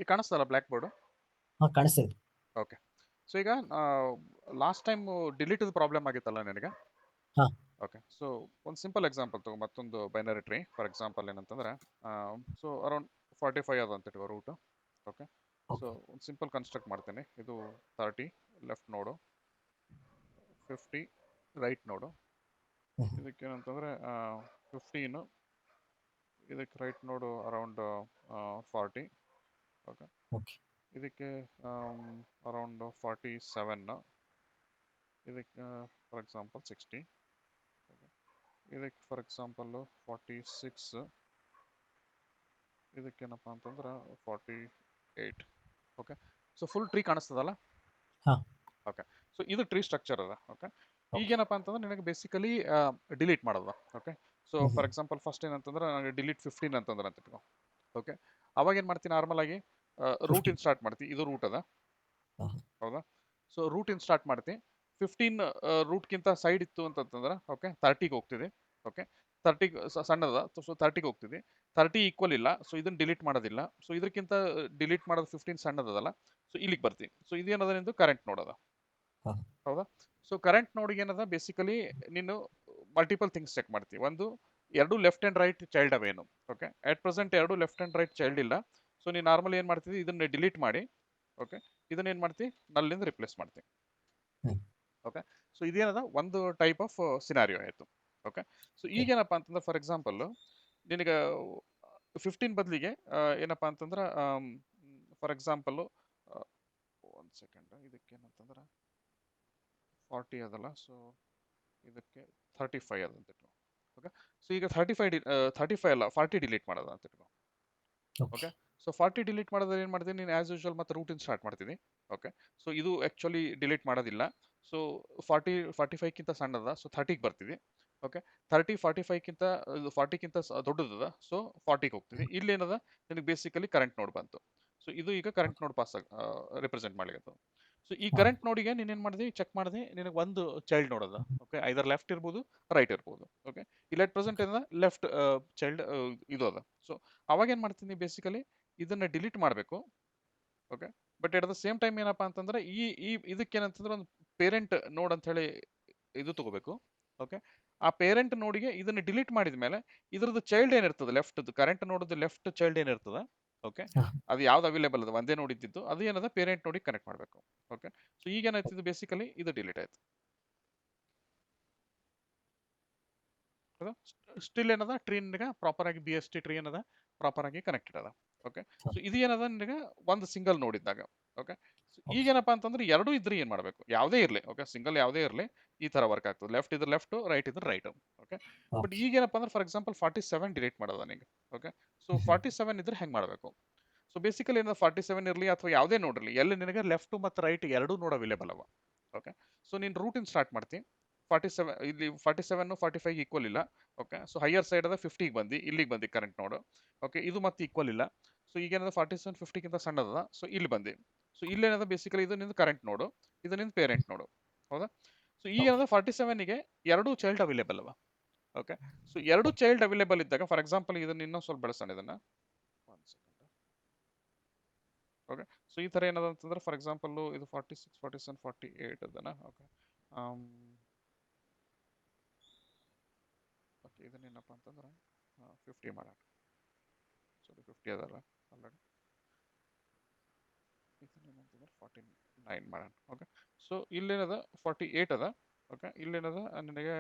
ಈಗ ಕಾಣಿಸ್ತಲ್ಲ black board? ಕಾಣಿಸ್ತಿದೆ. Okay. So ಈಗ ಲಾಸ್ಟ್ ಟೈಮ್ ಡಿಲೀಟ್ ಪ್ರಾಬ್ಲಮ್ ಆಗಿತ್ತಲ್ಲ ನಿನಗೆ? ಹಾ. ಓಕೆ. ಸೊ ಒಂದು ಸಿಂಪಲ್ ಎಕ್ಸಾಂಪಲ್ ತಗೋ, ಮತ್ತೊಂದು ಬೈನರಿ ಟ್ರೀ. ಫಾರ್ ಎಕ್ಸಾಂಪಲ್ ಏನಂತಂದ್ರೆ ಸೊ ಅರೌಂಡ್ 45 ಅದ ಅಂತ ಇಟ್ಕೋ ರೂಟು. ಓಕೆ. So okay. ಒಂದು ಸಿಂಪಲ್ ಕನ್ಸ್ಟ್ರಕ್ಟ್ ಮಾಡ್ತೀನಿ. ಇದು 30 ಲೆಫ್ಟ್ ನೋಡು, 50 ರೈಟ್ ನೋಡು. ಇದಕ್ಕೆ ಏನಂತಂದ್ರೆ 15, ಇದಕ್ಕೆ ರೈಟ್ ನೋಡು ಅರೌಂಡ್ 40. ಓಕೆ. ಓಕೆ. ಇದಕ್ಕೆ ಅರೌಂಡ್ 47, ಇದಕ್ಕೆ ಫಾರ್ ಎಕ್ಸಾಂಪಲ್ 60, ಇದಕ್ಕೆ ಫಾರ್ ಎಕ್ಸಾಂಪಲ್ 46, ಇದಕ್ಕೇನಪ್ಪ ಅಂತಂದ್ರೆ 48. ಓಕೆ. ಸೊ ಫುಲ್ ಟ್ರೀ ಕಾಣಿಸ್ತದಲ್ಲ? ಹಾ. ಓಕೆ. ಸೊ ಇದು ಟ್ರೀ ಸ್ಟ್ರಕ್ಚರ್ ಅದ. ಓಕೆ. ಓಕೆ. ಈಗೇನಪ್ಪ ಅಂತಂದ್ರೆ ನಿನಗೆ ಬೇಸಿಕಲಿ ಡಿಲೀಟ್ ಮಾಡೋದ. Okay. So for example first ಏನಂತಂದ್ರೆ ನನಗೆ ಡಿಲೀಟ್ 15 ಅಂತಂದ್ರೆ ಅಂತ ಇಟ್ಕೋ. ಓಕೆ. ಅವಾಗ ಏನು ಮಾಡ್ತೀನಿ, ನಾರ್ಮಲ್ ಆಗಿ ರೂಟ್ 50. ಇನ್ ಸ್ಟಾರ್ಟ್ ಮಾಡ್ತೀನಿ. ಇದು ರೂಟ್ ಅದ, ಹಾ. ಹೌದಾ? ಸೊ ರೂಟ್ ಇನ್ ಸ್ಟಾರ್ಟ್ ಮಾಡ್ತೀನಿ. 15 ರೂಟ್ಗಿಂತ ಸೈಡ್ ಇತ್ತು ಅಂತಂದ್ರೆ ಓಕೆ 30ಗೆ ಹೋಗ್ತಿದೆ. ಓಕೆ. 30 ಸಣ್ಣದ, ಸೊ 30ಗೆ ಹೋಗ್ತಿದೆ. 30 ಈಕ್ವಲ್ ಇಲ್ಲ, ಸೊ ಇದನ್ನ ಡಿಲೀಟ್ ಮಾಡೋದಿಲ್ಲ. ಸೊ ಇದಕ್ಕಿಂತ ಡಿಲೀಟ್ ಮಾಡೋದು 15 ಸಣ್ಣದಲ್ಲ, ಸೊ ಇಲ್ಲಿಗೆ ಬರ್ತೀನಿ. ಸೊ ಇದೇನದ ನಿಂದು ಕರೆಂಟ್ ನೋಡೋದ, ಹಾ. ಹೌದಾ? ಸೊ ಕರೆಂಟ್ ನೋಡಿಗೆ ಏನದ, ಬೇಸಿಕಲಿ ನೀನು ಮಲ್ಟಿಪಲ್ ಥಿಂಗ್ಸ್ ಚೆಕ್ ಮಾಡ್ತೀವಿ. ಒಂದು, ಎರಡು ಲೆಫ್ಟ್ ಅಂಡ್ ರೈಟ್ ಚೈಲ್ಡ್ ಅವೇನು. ಓಕೆ. ಅಟ್ ಪ್ರೆಸೆಂಟ್ ಎರಡು ಲೆಫ್ಟ್ ಅಂಡ್ ರೈಟ್ ಚೈಲ್ಡ್ ಇಲ್ಲ. ಸೊ ನೀನು ನಾರ್ಮಲ್ ಏನು ಮಾಡ್ತಿದ್ದಿ, ಇದನ್ನ ಡಿಲೀಟ್ ಮಾಡಿ ಓಕೆ ಇದನ್ನ ಏನು ಮಾಡ್ತಿ, ನಲ್ಲಿಂದ ರಿಪ್ಲೇಸ್ ಮಾಡ್ತಿ. ಓಕೆ. ಸೊ ಇದೇನದ ಒಂದು ಟೈಪ್ ಆಫ್ ಸಿನಾರಿಯೋ ಆಯಿತು. ಓಕೆ. ಸೊ ಈಗೇನಪ್ಪ ಅಂತಂದ್ರೆ ಫಾರ್ ಎಕ್ಸಾಂಪಲ್ ನಿನಗೆ 15 ಬದಲಿಗೆ ಏನಪ್ಪ ಅಂತಂದ್ರೆ ಫಾರ್ ಎಕ್ಸಾಂಪಲ್ಲು ಒಂದು ಸೆಕೆಂಡ್, ಇದಕ್ಕೇನಂತಂದ್ರೆ 40 ಅದಲ್ಲ, ಸೊ ಇದಕ್ಕೆ 35 ಅದಂತ ಇಟ್ಕೋ. ಓಕೆ. ಸೊ ಈಗ 35 ಅಲ್ಲ 40 ಡಿಲೀಟ್ ಮಾಡೋದ ಅಂತ ಇಟ್ಕೋ. ಓಕೆ. ಸೊ 40 ಡಿಲೀಟ್ ಮಾಡೋದ್ರೆ ಏನು ಮಾಡ್ತೀನಿ, ನೀನು ಆ್ಯಸ್ ಯೂಶುವಲ್ ಮತ್ತೆ ರೂಟಿನ್ ಸ್ಟಾರ್ಟ್ ಮಾಡ್ತೀನಿ. ಓಕೆ. ಸೊ ಇದು ಆ್ಯಕ್ಚುಲಿ ಡಿಲೀಟ್ ಮಾಡೋದಿಲ್ಲ. ಸೊ 45ಕ್ಕಿಂತ ಸಣ್ಣದ, ಸೊ 30ಗೆ ಬರ್ತೀವಿ. ಓಕೆ. 45ಕ್ಕಿಂತ 40ಕ್ಕಿಂತ ದೊಡ್ಡದದ, ಸೊ 40ಗೆ ಹೋಗ್ತೀವಿ. ಇಲ್ಲೇನದ ನಿನಗೆ ಬೇಸಿಕಲಿ ಕರೆಂಟ್ ನೋಡ್ ಬಂತು. ಸೊ ಇದು ಈಗ ಕರೆಂಟ್ ನೋಡ್ ಪಾಸ್ ರಿಪ್ರೆಸೆಂಟ್ ಮಾಡ್ಲಿಕ್ಕೆ. ಸೊ ಈ ಕರೆಂಟ್ ನೋಡಿಗೆ ನೀನೇನು ಮಾಡಿದೆ, ಚೆಕ್ ಮಾಡಿದೆ, ನಿನಗೆ ಒಂದು ಚೈಲ್ಡ್ ನೋಡೋದ. ಓಕೆ. ಐದರ್ ಲೆಫ್ಟ್ ಇರ್ಬೋದು, ರೈಟ್ ಇರ್ಬೋದು. ಓಕೆ. ಇಲ್ಲ ಅಟ್ ಪ್ರೆಸೆಂಟ್ ಏನದ ಲೆಫ್ಟ್ ಚೈಲ್ಡ್ ಇದು ಅದ. ಸೊ ಅವಾಗ ಏನು ಮಾಡ್ತೀನಿ, ಬೇಸಿಕಲಿ ಇದನ್ನ ಡಿಲೀಟ್ ಮಾಡಬೇಕು. Okay. But at the same time ಏನಪ್ಪಾ ಅಂತಂದ್ರೆ ಇದಕ್ಕೇನಂತಂದ್ರೆ ಒಂದು ಪೇರೆಂಟ್ ನೋಡ್ ಅಂತ ಹೇಳಿ ಇದು ತಗೋಬೇಕು. ಓಕೆ. ಆ ಪೇರೆಂಟ್ ನೋಡಿಗೆ ಇದನ್ನ ಡಿಲೀಟ್ ಮಾಡಿದ ಮೇಲೆ ಇದ್ರದ್ದು ಚೈಲ್ಡ್ ಏನಿರ್ತದೆ, ಲೆಫ್ಟ್ ಕರೆಂಟ್ ನೋಡೋದು ಲೆಫ್ಟ್ ಚೈಲ್ಡ್ ಏನಿರ್ತದೆ. ಓಕೆ. ಅದು ಯಾವ್ದು ಅವೈಲೇಬಲ್ ಅದ, ಒಂದೇ ನೋಡಿದ್ದು ಅದು ಏನದ ಪೇರೆಂಟ್ ನೋಡಿ ಕನೆಕ್ಟ್ ಮಾಡಬೇಕು. ಓಕೆ. ಸೊ ಈಗ ಏನಾಯ್ತು, ಬೇಸಿಕಲಿ ಇದು ಡಿಲೀಟ್ ಆಯ್ತು. ಸ್ಟಿಲ್ ಏನದ ಟ್ರೀ ನಿನಗೆ ಪ್ರಾಪರ್ ಆಗಿ BST ಟ್ರೀ ಏನದ ಪ್ರಾಪರ್ ಆಗಿ ಕನೆಕ್ಟೆಡ್ ಅದ. ಓಕೆ. ಸೊ ಇದು ಏನದ ನಿನಗೆ ಒಂದು ಸಿಂಗಲ್ ನೋಡಿದ್ದಾಗ. ಓಕೆ. ಈಗೇನಪ್ಪ ಅಂತಂದ್ರೆ ಎರಡೂ ಇದ್ರೆ ಏನು ಮಾಡಬೇಕು, ಯಾವುದೇ ಇರಲಿ. ಓಕೆ. ಸಿಂಗಲ್ ಯಾವುದೇ ಇರಲಿ, ಈ ತರ ವರ್ಕ್ ಆಗ್ತದೆ. ಲೆಫ್ಟ್ ಇದ್ರೆ ಲೆಫ್ಟ್, ರೈಟ್ ಇದ್ರೆ ರೈಟ್. ಓಕೆ. ಬಟ್ ಈಗೇನಪ್ಪ ಅಂದ್ರೆ ಫಾರ್ ಎಕ್ಸಾಂಪಲ್ 47 ಡಿಲೀಟ್ ಮಾಡೋದ ನಿಮಗೆ. ಓಕೆ. ಸೊ 47 ಇದ್ರೆ ಹೆಂಗೆ ಮಾಡಬೇಕು? ಸೊ ಬೇಸಿಕಲಿ ಏನೋ 47 ಇರಲಿ ಅಥವಾ ಯಾವುದೇ ನೋಡಿರಲಿ, ಎಲ್ಲಿ ನಿನಗೆ ಲೆಫ್ಟ್ ಮತ್ತು ರೈಟ್ ಎರಡೂ ನೋಡ್ ಅವೈಲೇಬಲ್ ಅವ. ಓಕೆ. ಸೊ ನೀನು ರೂಟಿನ್ ಸ್ಟಾರ್ಟ್ ಮಾಡ್ತೀನಿ. 47 ಇಲ್ಲಿ 47 45 ಈಕ್ವಲ್ ಇಲ್ಲ. ಓಕೆ. ಸೊ ಹೈಯರ್ ಸೈಡ್ ಅದ 50ಗೆ ಬಂದು ಇಲ್ಲಿಗೆ ಬಂದು ಕರೆಂಟ್ ನೋಡು. ಓಕೆ. ಇದು ಮತ್ತೆ ಈಕ್ವಲ್ ಇಲ್ಲ. ಸೊ ಈಗೇನದ 47 50ಕ್ಕಿಂತ ಸಣ್ಣದ, ಸೊ ಇಲ್ಲಿ ಬಂದು. ಸೊ ಇಲ್ಲೇನದ ಬೇಸಿಕಲಿ ಇದು ನಿಂದು ಕರೆಂಟ್ ನೋಡು, ಇದು ನಿಂದು ಪೇರೆಂಟ್ ನೋಡು, ಹೌದಾ? ಸೊ ಈಗೇನದ 47ಗೆ ಎರಡೂ ಚೈಲ್ಡ್ ಅವೈಲೇಬಲ್ ಅವ. ಓಕೆ. ಸೊ ಎರಡು ಚೈಲ್ಡ್ ಅವೈಲೇಬಲ್ ಇದ್ದಾಗ ಫಾರ್ ಎಕ್ಸಾಂಪಲ್ ಇದನ್ನ ಇನ್ನೂ ಸ್ವಲ್ಪ ಬೆಳೆಸೋಣ ಇದನ್ನ. ಓಕೆ. ಸೊ ಈ ಥರ ಏನದ ಅಂತಂದ್ರೆ ಫಾರ್ ಎಕ್ಸಾಂಪಲ್ ಇದು 46 47 48 ಅದನ್ನ. ಓಕೆ. ಓಕೆ. ಇದನ್ನೇನಪ್ಪ ಅಂತಂದ್ರೆ 50 ಮಾಡೋಣ. ಸೊ 50 ಅದಲ್ಲ ಆಲ್ರೆಡಿ. ಇದನ್ನೇನಂತಂದ್ರೆ 49 ಮಾಡೋಣ. ಓಕೆ. ಸೊ ಇಲ್ಲೇನದ 48 ಅದ. ಓಕೆ. ಇಲ್ಲೇನದ ನಿನಗೆ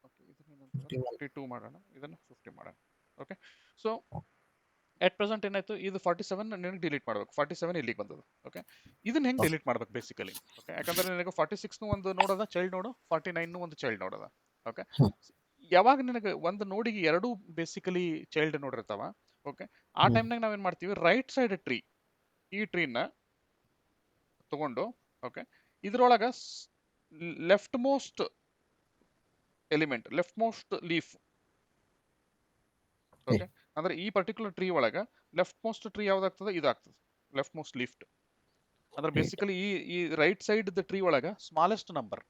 ಓಕೆ ಇದನ್ನೇನಂತಂದ್ರೆ 52 ಮಾಡೋಣ, ಇದನ್ನು 50 ಮಾಡೋಣ. ಓಕೆ. ಸೊ ಅಟ್ ಪ್ರೆಸೆಂಟ್ ಏನಾಯ್ತು, ಇದು 47 ನಿನಗೆ ಡಿಲೀಟ್ ಮಾಡಬೇಕು. 47 ಇಲ್ಲಿಗೆ ಬಂದದ್ದು. ಓಕೆ. ಇದನ್ನ ಹೆಂಗೆ ಡಿಲೀಟ್ ಮಾಡ್ಬೇಕು ಬೇಸಿಕಲಿ? ಓಕೆ. ಯಾಕಂದ್ರೆ ನಿನಗೆ 46 ಒಂದು ನೋಡೋದ ಚೈಲ್ಡ್ ನೋಡು, 49 ಒಂದು ಚೈಲ್ಡ್ ನೋಡೋದ. ಓಕೆ. ಯಾವಾಗ ನಿನಗೆ ಒಂದು ನೋಡಿಗೆ ಎರಡು ಬೇಸಿಕಲಿ ಚೈಲ್ಡ್ ನೋಡಿರ್ತಾವ. ಓಕೆ. ಆ ಟೈಮ್ನಾಗ ನಾವೇನು ಮಾಡ್ತೀವಿ, ರೈಟ್ ಸೈಡ್ ಟ್ರೀ, ಈ ಟ್ರೀನ ತಗೊಂಡು ಓಕೆ ಇದ್ರೊಳಗೆ left most element, left most leaf. Okay. ಅಂದ್ರೆ ಈ ಪರ್ಟಿಕ್ಯುಲರ್ ಟ್ರೀ ಒಳಗೆ ಲೆಫ್ಟ್ ಮೋಸ್ಟ್ ಟ್ರೀ ಯಾವ್ದಾಗ್ತದೆ, ಇದಾಗ್ತದೆ ಲೆಫ್ಟ್ ಮೋಸ್ಟ್ ಲೀಫ್ಟ್. ಅಂದ್ರೆ ಬೇಸಿಕಲಿ ಈ ರೈಟ್ ಸೈಡ್ ದ ಟ್ರೀ ಒಳಗೆ ಸ್ಮಾಲೆಸ್ಟ್ ನಂಬರ್.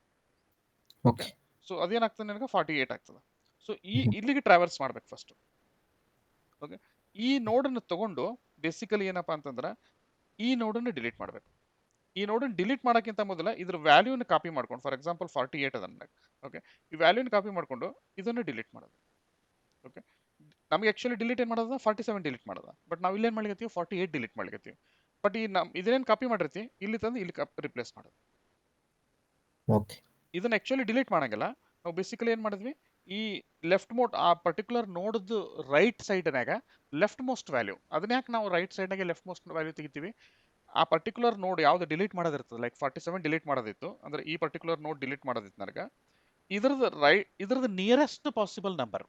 ಓಕೆ. ಸೊ ಅದೇನಾಗ್ತದೆ ನಿನಗೆ 48 ಆಗ್ತದೆ. ಸೊ ಇಲ್ಲಿಗೆ ಟ್ರಾವೆಲ್ಸ್ ಮಾಡ್ಬೇಕು ಫಸ್ಟ್. ಓಕೆ. ಈ ನೋಡನ್ನು ತಗೊಂಡು ಬೇಸಿಕಲಿ ಏನಪ್ಪಾ ಅಂತಂದ್ರೆ ಈ ನೋಡನ್ನು ಡಿಲೀಟ್ ಮಾಡಬೇಕು. ಈ ನೋಡನ್ನು ಡಿಲೀಟ್ ಮಾಡೋಕ್ಕಿಂತ ಮೊದಲ ಇದ್ರ ವ್ಯಾಲ್ಯೂನ ಕಾಪಿ ಮಾಡ್ಕೊಂಡು, ಫಾರ್ ಎಕ್ಸಾಂಪಲ್ 48 ಅದನ್ನ, ಓಕೆ, ಈ ವ್ಯಾಲ್ಯೂನ ಕಾಪಿ ಮಾಡ್ಕೊಂಡು ಇದನ್ನು ಡಿಲೀಟ್ ಮಾಡೋದು. ಓಕೆ, ನಮಗೆ ಆಕ್ಚುಲಿ ಡಿಲೀಟ್ ಏನು ಮಾಡೋದ 47 ಡಿಲೀಟ್ ಮಾಡೋದ, ಬಟ್ ನಾವು ಇಲ್ಲೇನು ಮಾಡ್ಲಿಕತ್ತೀವಿ 48 ಡಿಲೀಟ್ ಮಾಡ್ಲಿಕತ್ತೀವಿ. ಬಟ್ ಈ ಇದೇನು ಕಾಪಿ ಮಾಡಿರ್ತಿ ಇಲ್ಲಿ ತಂದು ಇಲ್ಲಿ ರಿಪ್ಲೇಸ್ ಮಾಡೋದು. ಓಕೆ ಇದನ್ನ ಆಕ್ಚುಲಿ ಡಿಲೀಟ್ ಮಾಡಂಗಿಲ್ಲ. ನಾವು ಬೇಸಿಕಲಿ ಏನು ಮಾಡಿದ್ವಿ, ಈ ಲೆಫ್ಟ್ ಮೋಸ್ಟ್ ಆ ಪರ್ಟಿಕ್ಯುಲರ್ ನೋಡ್ದು ರೈಟ್ ಸೈಡ್ನಾಗ ಲೆಫ್ಟ್ ಮೋಸ್ಟ್ ವ್ಯಾಲ್ಯೂ, ಅದನ್ನ ಯಾಕೆ ನಾವು ರೈಟ್ ಸೈಡ್ನಾಗೆ ಲೆಫ್ಟ್ ಮೋಸ್ಟ್ ವ್ಯಾಲ್ಯೂ ತೆಗಿತೀವಿ, ಆ ಪರ್ಟಿಕ್ಯುಲರ್ ನೋಡ್ ಯಾವ್ದು ಡಿಲೀಟ್ ಮಾಡೋದಿರ್ತದೆ, ಲೈಕ್ 47 ಡಿಲೀಟ್ ಮಾಡೋದಿತ್ತು ಅಂದ್ರೆ ಈ ಪರ್ಟಿಕ್ಯುಲರ್ ನೋಡ್ ಡಿಲೀಟ್ ಮಾಡೋದಿತ್ತು ನನಗೆ, ಇದ್ರದ್ದು nearest possible number.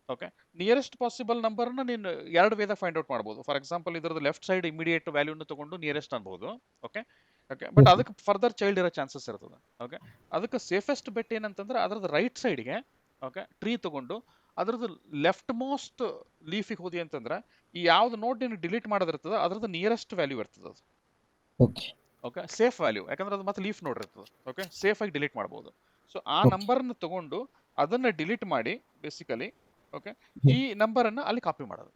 Okay, nearest possible ನಂಬರ್ನ ನೀನು ಎರಡು ವೇದ ಫೈಂಡ್ ಔಟ್ ಮಾಡ್ಬೋದು. ಫಾರ್ ಎಕ್ಸಾಂಪಲ್ ಇದ್ರದ್ದು ಲೆಫ್ಟ್ ಸೈಡ್ ಇಮಿಡಿಯೇಟ್ ವ್ಯಾಲ್ಯೂನ ತಗೊಂಡು ನಿಯರೆಸ್ಟ್ ಅನ್ಬೋದು. ಓಕೆ ಓಕೆ, ಬಟ್ ಅದಕ್ಕೆ ಫರ್ದರ್ ಚೈಲ್ಡ್ ಇರೋ ಚಾನ್ಸಸ್ ಇರ್ತದೆ. ಓಕೆ, ಅದಕ್ಕೆ ಸೇಫೆಸ್ಟ್ ಬೆಟ್ ಏನಂತಂದ್ರೆ ಅದ್ರದ್ದು ರೈಟ್ ಸೈಡ್ಗೆ, ಓಕೆ, ಟ್ರೀ ತಗೊಂಡು ಅದ್ರದ್ದು ಲೆಫ್ಟ್ ಮೋಸ್ಟ್ ಲೀಫಿಗೆ ಹೋದಿ ಅಂತಂದ್ರೆ ಈ ಯಾವ್ದು ನೋಡ್ ನೀನು ಡಿಲೀಟ್ ಮಾಡೋದಿರ್ತದೆ ಅದ್ರದ್ದು ನಿಯರೆಸ್ಟ್ ವ್ಯಾಲ್ಯೂ ಇರ್ತದೆ ಅದು. ಓಕೆ ಓಕೆ, ಸೇಫ್ ವ್ಯಾಲ್ಯೂ, ಯಾಕಂದ್ರೆ ಅದು ಮತ್ತೆ ಲೀಫ್ ನೋಡಿರ್ತದೆ. ಓಕೆ, ಸೇಫ್ ಆಗಿ ಡಿಲೀಟ್ ಮಾಡ್ಬೋದು. ಸೊ ಆ Okay. ನಂಬರ್ನ ತಗೊಂಡು ಅದನ್ನ ಡಿಲೀಟ್ ಮಾಡಿ ಬೇಸಿಕಲಿ, ಓಕೆ, ಈ ನಂಬರನ್ನು ಅಲ್ಲಿ ಕಾಪಿ ಮಾಡೋದು.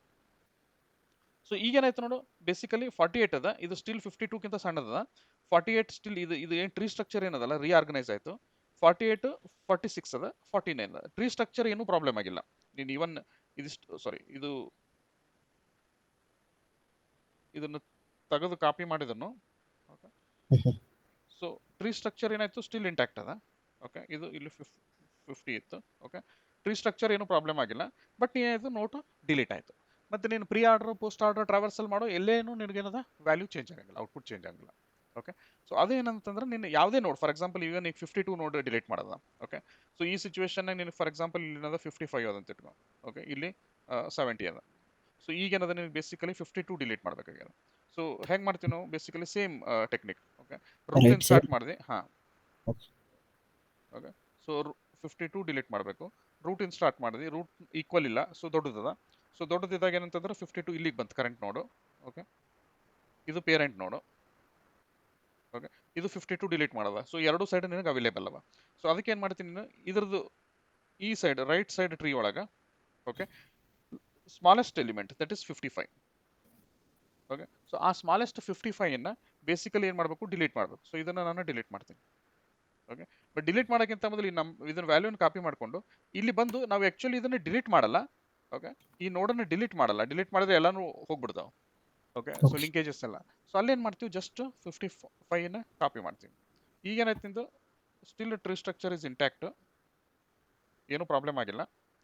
ಸೊ ಈಗೇನಾಯ್ತು ನೋಡು, ಬೇಸಿಕಲಿ 48 ಅದ, ಇದು ಸ್ಟಿಲ್ 52ಕ್ಕಿಂತ ಸಣ್ಣದ. 48 ಸ್ಟಿಲ್ ಇದು ಏನು ಟ್ರೀ ಸ್ಟ್ರಕ್ಚರ್ ಏನದಲ್ಲ ರೀಆರ್ಗನೈಸ್ ಆಯ್ತು. 48 46 ಅದ, 49 ಅದ. ಟ್ರೀ ಸ್ಟ್ರಕ್ಚರ್ ಏನು ಪ್ರಾಬ್ಲಮ್ ಆಗಿಲ್ಲ. ನೀನು ಇವನ್ ಇದಿಷ್ಟು ಸಾರಿ ಇದನ್ನು ತೆಗೆದು ಕಾಪಿ ಮಾಡಿದನು. ಓಕೆ, ಸೊ ಟ್ರೀ ಸ್ಟ್ರಕ್ಚರ್ ಏನಾಯ್ತು ಸ್ಟಿಲ್ ಇಂಟ್ಯಾಕ್ಟ್ ಅದ. ಓಕೆ, ಇದು ಇಲ್ಲಿ 50 ಇತ್ತು. ಓಕೆ, ಟ್ರೀ ಸ್ಟ್ರಕ್ಚರ್ ಏನು ಪ್ರಾಬ್ಲಮ್ ಆಗಿಲ್ಲ. ಬಟ್ ಏನಾಯ್ತು, ನೋಟು ಡಿಲೀಟ್ ಆಯ್ತು. ಮತ್ತೆ ನೀನು ಪ್ರೀ ಆರ್ಡರ್ ಪೋಸ್ಟ್ ಆರ್ಡರ್ ಟ್ರಾವರ್ಸಲ್ ಮಾಡೋ ಎಲ್ಲೇನು ನಿನಗೇನದ ವ್ಯಾಲ್ಯೂ ಚೇಂಜ್ ಆಗಂಗಿಲ್ಲ, ಔಟ್ಪುಟ್ ಚೇಂಜ್ ಆಗಂಗಿಲ್ಲ. ಓಕೆ, ಸೊ ಅದೇನಂತಂದ್ರೆ ನೀನು ಯಾವುದೇ ನೋಡ್, ಫಾರ್ ಎಕ್ಸಾಂಪಲ್ ಈಗ ನೀನು 52 ನೋಡ್ ಡಿಲೀಟ್ ಮಾಡೋದ. ಓಕೆ, ಸೊ ಈ ಸಿಚುವೇಶನ್ನಾಗ ನೀನು ಫಾರ್ ಎಕ್ಸಾಂಪಲ್ ಇಲ್ಲಿ ಏನದ 55 ಅದ ಅಂತ ಇಟ್ಕೊ. ಓಕೆ, ಇಲ್ಲಿ 70 ಅದ. ಸೊ ಈಗೇನದ ನೀವು ಬೇಸಿಕಲಿ 52 ಡಿಲೀಟ್ ಮಾಡ್ಬೇಕಾಗ್ಯದ. ಸೊ ಹೆಂಗೆ ಮಾಡ್ತೀವಿ ನಾವು, basically same technique. Okay, root Right start side. ಮಾಡಿದೆ. ಹಾಂ, Okay. ಓಕೆ, ಸೊ 52 ಡಿಲೀಟ್ ಮಾಡಬೇಕು. ರೂಟ್ ಸ್ಟಾರ್ಟ್ ಮಾಡಿದ್ವಿ, ರೂಟ್ ಈಕ್ವಲ್ ಇಲ್ಲ, ಸೊ ದೊಡ್ಡದದ. ಸೊ ದೊಡ್ಡದಿದ್ದಾಗ ಏನಂತಂದ್ರೆ 52 ಇಲ್ಲಿಗೆ ಬಂತು ಕರೆಂಟ್ ನೋಡು. ಓಕೆ, ಇದು ಪೇರೆಂಟ್ ನೋಡು. ಓಕೆ, ಇದು 52 ಡಿಲೀಟ್ ಮಾಡದ. ಸೊ ಎರಡು ಸೈಡ್ ನಿನಗೆ ಅವೈಲೇಬಲ್ ಅವ. ಸೊ ಅದಕ್ಕೆ ಏನು ಮಾಡ್ತೀನಿ ನೀನು, ಇದ್ರದ್ದು ಈ ಸೈಡ್ ರೈಟ್ ಸೈಡ್ ಟ್ರೀ ಒಳಗೆ, okay, smallest element that is 55. Okay, so ಆ ಸ್ಮಾಲೆಸ್ಟ್ 55 ಬೇಸಿಕಲಿ ಏನು ಮಾಡಬೇಕು, ಡಿಲೀಟ್ ಮಾಡಬೇಕು. ಸೊ ಇದನ್ನು ನಾನು ಡಿಲೀಟ್ ಮಾಡ್ತೀನಿ. ಓಕೆ, ಬಟ್ ಡಿಲೀಟ್ ಮಾಡೋಕ್ಕಿಂತ ಮೊದಲು ಇದನ್ನ ವ್ಯಾಲ್ಯೂನ ಕಾಪಿ ಮಾಡಿಕೊಂಡು ಇಲ್ಲಿ ಬಂದು ನಾವು ಆ್ಯಕ್ಚುಲಿ ಇದನ್ನು ಡಿಲೀಟ್ ಮಾಡಲ್ಲ. ಓಕೆ, ಈ ನೋಡನ್ನು ಡಿಲೀಟ್ ಮಾಡಲ್ಲ. ಡಿಲೀಟ್ ಮಾಡಿದ್ರೆ ಎಲ್ಲಾನು ಹೋಗ್ಬಿಡ್ತಾವೆ. Okay, so Okay. ಲಿಂಕೇಜಸ್ ಎಲ್ಲ. ಸೊ ಅಲ್ಲೇನು ಮಾಡ್ತೀವಿ, ಜಸ್ಟ್ 55 ಕಾಪಿ ಮಾಡ್ತೀವಿ. ಈಗೇನಾಯ್ತು ನಿಂದು still tree structure is intact, ಏನೂ ಪ್ರಾಬ್ಲಮ್ ಆಗಿಲ್ಲ.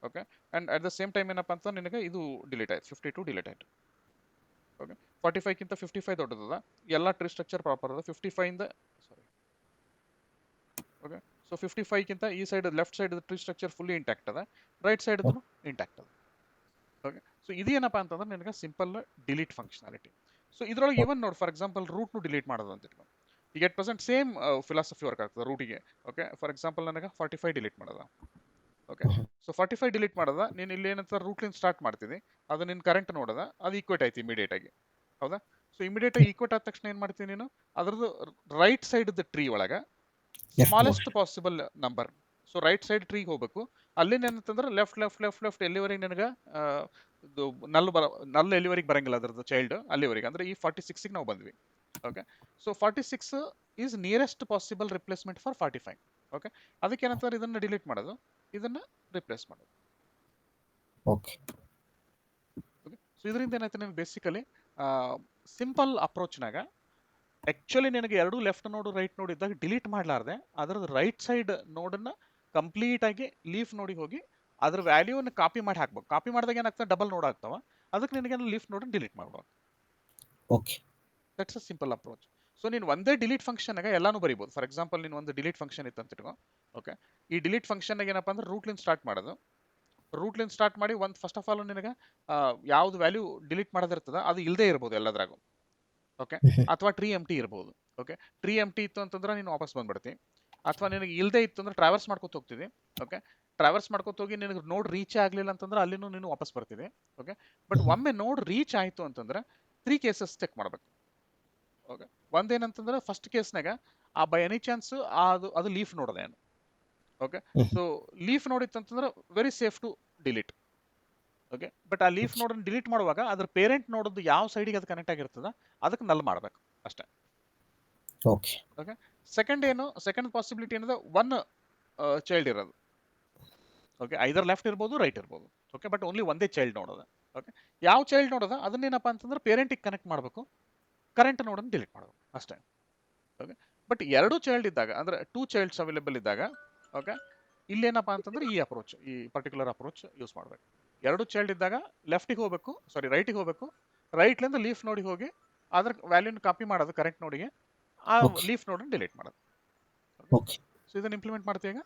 Okay, and at the same time ಏನಪ್ಪ ಅಂತ ನಿನಗೆ ಇದು ಡಿಲೀಟ್ ಆಯ್ತು, 52 ಡಿಲೀಟ್ ಆಯ್ತು. ಓಕೆ, 45ಕ್ಕಿಂತ 55 ದೊಡ್ಡದದ, ಎಲ್ಲ ಟ್ರೀ ಸ್ಟ್ರಕ್ಚರ್ ಪ್ರಾಪರ್ ಅದ. 55 ಸಾರಿ, ಓಕೆ, ಸೊ 55ಕ್ಕಿಂತ ಈ side left side tree structure fully intact ಅದ, ರೈಟ್ ಸೈಡ್ ಇಂಟ್ಯಾಕ್ಟ್ ಅದ. ಓಕೆ, ಸೊ ಇದೇನಪ್ಪ ಅಂತಂದ್ರೆ ನಿನಗೆ ಸಿಂಪಲ್ ಡಿಲೀಟ್ ಫಂಕ್ಷನಾಲಿಟಿ. ಸೊ ಇದ್ರೊಳಗೆ ಇವನ್ ನೋಡಿ, ಫಾರ್ ಎಕ್ಸಾಂಪಲ್ ರೂಟ್ನು ಡಿಲೀಟ್ ಮಾಡೋದು ಅಂತ ಇಟ್ಕೊಂಡು ಈಗ at present same philosophy work ಆಗ್ತದೆ ರೂಟಿಗೆ. ಓಕೆ, ಫಾರ್ ಎಕ್ಸಾಂಪಲ್ ನನಗೆ 45 ಡಿಲೀಟ್ ಮಾಡೋದ. ಓಕೆ, ಸೊ 45 ಡಿಲೀಟ್ ಮಾಡೋದ, ನೀನು ಇಲ್ಲಿ ಏನಂತ ರೂಟ್ಲಿಂದ ಸ್ಟಾರ್ಟ್ ಮಾಡ್ತೀನಿ, ಅದು ನಿನ್ನ ಕರೆಂಟ್ ನೋಡೋದ, ಅದು ಈಕ್ವೇಟ್ ಆಯ್ತು ಇಮಿಡಿಯೇಟ್ ಆಗಿ. ಹೌದಾ? ಸೊ ಇಮಿಡಿಯೇಟ್ ಆಗಿ ಈಕ್ವೇಟ್ ಆದ ತಕ್ಷಣ ಏನು ಮಾಡ್ತೀನಿ ನೀನು, ಅದ್ರದ್ದು ರೈಟ್ ಸೈಡ್ ಟ್ರೀ ಒಳಗೆ smallest possible number. So right side ಟ್ರೀಗೆ ಹೋಗ್ಬೇಕು. ಅಲ್ಲಿಂದ ಏನಂತಂದ್ರೆ ಲೆಫ್ಟ್ ಲೆಫ್ಟ್ ಲೆಫ್ಟ್ ಲೆಫ್ಟ್ ಎಲ್ಲಿವರೆಗೆ ನನಗೆ ಇದು ನಲ್ ಎಲ್ಲಿವರೆಗೆ ಬರಂಗಿಲ್ಲ ಅದ್ರದ್ದು ಚೈಲ್ಡ್, ಅಲ್ಲಿವರೆಗೆ ಅಂದ್ರೆ ಈ 46ಗೆ ನಾವು ಬಂದ್ವಿ. Okay, so 46 is nearest possible replacement for 45. Okay, ಅದಕ್ಕೆ ಏನಂತಾರೆ, ಇದನ್ನ ಡಿಲೀಟ್ ಮಾಡೋದು, ಇದನ್ನ ರಿಪ್ಲೇಸ್ ಮಾಡೋದು. ಓಕೆ, ಓಕೆ, ಸೊ ಇದರಿಂದ ಏನಾಯ್ತು ನಿಮ್ಗೆ ಬೇಸಿಕಲಿ ಸಿಂಪಲ್ ಅಪ್ರೋಚ್ನಾಗ ಆಕ್ಚುಲಿ ನಿನಗೆ ಎರಡು ಲೆಫ್ಟ್ ನೋಡು ರೈಟ್ ನೋಡ್ ಇದ್ದಾಗ ಡಿಲೀಟ್ ಮಾಡಲಾರ್ದೆ ಅದರದ್ದು ರೈಟ್ ಸೈಡ್ ನೋಡನ್ನ ಕಂಪ್ಲೀಟ್ ಆಗಿ ಲೀಫ್ ನೋಡಿಗೆ ಹೋಗಿ ಅದ್ರ ವ್ಯಾಲ್ಯೂನ ಕಾಪಿ ಮಾಡಿ ಹಾಕ್ಬೇಕು. ಕಾಪಿ ಮಾಡಿದಾಗ ಏನಾಗ್ತದೆ, ಡಬಲ್ ನೋಡ್ ಆಗ್ತಾವ. ಅದಕ್ಕೆ ನಿನಗೆ ಲೀಫ್ ನೋಡನ್ನ ಡಿಲೀಟ್ ಮಾಡ್ಬೇಕು. Okay, that's a simple approach. So ನೀನು ಒಂದೇ ಡಿಲೀಟ್ ಫಂಕ್ಷನ್ಗೆ ಎಲ್ಲಾನು ಬರಿಬೋದು. ಫಾರ್ ಎಕ್ಸಾಂಪಲ್ ನೀನು ಒಂದು ಡಿಲೀಟ್ ಫಂಕ್ಷನ್ ಇತ್ತು ಅಂತ ಇಟ್ಕೋ. ಓಕೆ, ಈ ಡಿಲೀಟ್ ಫಂಕ್ಷನ್ಗೆ ಏನಪ್ಪ ಅಂದ್ರೆ ರೂಟ್ಲಿಂದ ಸ್ಟಾರ್ಟ್ ಮಾಡೋದು. ರೂಟ್ಲಿಂದ ಸ್ಟಾರ್ಟ್ ಮಾಡಿ ಒಂದು ಫಸ್ಟ್ ಆಫ್ ಆಲ್ ನಿನಗೆ ಯಾವ್ದು ವ್ಯಾಲ್ಯೂ ಡಿಲೀಟ್ ಮಾಡೋದಿರ್ತದ ಅದು ಇಲ್ಲದೆ ಇರ್ಬೋದು ಎಲ್ಲದ್ರಾಗೂ. ಓಕೆ, ಅಥವಾ ಟ್ರೀ ಎಂಟಿ ಇರ್ಬೋದು. ಓಕೆ, ಟ್ರೀ ಎಂಟಿ ಇತ್ತು ಅಂತಂದ್ರೆ ನೀನು ವಾಪಸ್ ಬಂದ್ಬಿಡ್ತಿ. ಅಥವಾ ನಿನಗೆ ಇಲ್ಲದೆ ಇತ್ತು ಅಂದ್ರೆ ಟ್ರಾವರ್ಸ್ ಮಾಡ್ಕೊತ ಹೋಗ್ತಿದ್ವಿ. ಓಕೆ, ಟ್ರಾವರ್ಸ್ ಮಾಡ್ಕೊತ ಹೋಗಿ ನಿನಗೆ ನೋಡ್ ರೀಚ್ ಆಗಲಿಲ್ಲ ಅಂತಂದ್ರೆ ಅಲ್ಲಿನೂ ನೀನು ವಾಪಸ್ ಬರ್ತಿದೆ. ಓಕೆ, ಬಟ್ ಒಮ್ಮೆ ನೋಡ್ ರೀಚ್ ಆಯಿತು ಅಂತಂದ್ರೆ 3 ಕೇಸಸ್ ಚೆಕ್ ಮಾಡಬೇಕು. ಓಕೆ, ಒಂದೇನಂತಂದ್ರೆ ಫಸ್ಟ್ ಕೇಸ್ನಾಗ ಆ ಬೈ ಎನಿ ಚಾನ್ಸ್ ಅದು ಲೀಫ್ ನೋಡೋದೇನು. ಓಕೆ, ಸೊ ಲೀಫ್ ನೋಡಿತ್ತು ಅಂತಂದ್ರೆ very safe to delete. Okay, but ಆ ಲೀಫ್ ಓಕೆ ನೋಡನ್ನು ಡಿಲೀಟ್ ಮಾಡುವಾಗ ಅದ್ರ ಪೇರೆಂಟ್ ನೋಡೋದು ಯಾವ ಸೈಡಿಗೆ ಅದು ಕನೆಕ್ಟ್ ಆಗಿರ್ತದ ಅದಕ್ಕೆ ನಲ್ ಮಾಡಬೇಕು ಅಷ್ಟೇ. ಓಕೆ ಓಕೆ, ಸೆಕೆಂಡ್ ಪಾಸಿಬಿಲಿಟಿ ಏನದ ಒನ್ ಚೈಲ್ಡ್ ಇರೋದು. ಓಕೆ, ಐದರ್ ಲೆಫ್ಟ್ ಇರ್ಬೋದು, ರೈಟ್ ಇರ್ಬೋದು. ಓಕೆ, ಬಟ್ ಓನ್ಲಿ ಒಂದೇ ಚೈಲ್ಡ್ ನೋಡೋದು. ಓಕೆ, ಯಾವ ಚೈಲ್ಡ್ ನೋಡೋದ ಅದನ್ನೇನಪ್ಪ ಅಂತಂದ್ರೆ ಪೇರೆಂಟಿಗೆ ಕನೆಕ್ಟ್ ಮಾಡಬೇಕು, ಕರೆಂಟ್ ನೋಡನ್ನು ಡಿಲೀಟ್ ಮಾಡಬೇಕು ಅಷ್ಟೇ. ಓಕೆ, ಬಟ್ ಎರಡು ಚೈಲ್ಡ್ ಇದ್ದಾಗ ಅಂದ್ರೆ 2 ಚೈಲ್ಡ್ಸ್ ಅವೈಲೇಬಲ್ ಇದ್ದಾಗ, ಓಕೆ, ಇಲ್ಲೇನಪ್ಪ ಅಂತಂದ್ರೆ ಈ ಅಪ್ರೋಚ್, ಈ ಪರ್ಟಿಕ್ಯುಲರ್ ಅಪ್ರೋಚ್ ಯೂಸ್ ಮಾಡಬೇಕು. ಎರಡು ಚೈಲ್ಡ್ ಇದ್ದಾಗ ಲೆಫ್ಟಿಗೆ ಹೋಗಬೇಕು, ಸಾರಿ ರೈಟಿಗೆ ಹೋಗಬೇಕು, ರೈಟ್ಲಿಂದ ಲೀಫ್ ನೋಡಿಗೆ ಹೋಗಿ ಅದ್ರ ವ್ಯಾಲ್ಯೂನ ಕಾಪಿ ಮಾಡೋದು ಕರೆಂಟ್ ನೋಡಿಗೆ, ಆ ಓಕೆ ಲೀಫ್ ನೋಡನ್ನು ಡಿಲೀಟ್ ಮಾಡೋದು. ಓಕೆ ಸೊ ಇದನ್ನು ಇಂಪ್ಲಿಮೆಂಟ್ ಮಾಡ್ತೀವಿ ಈಗ.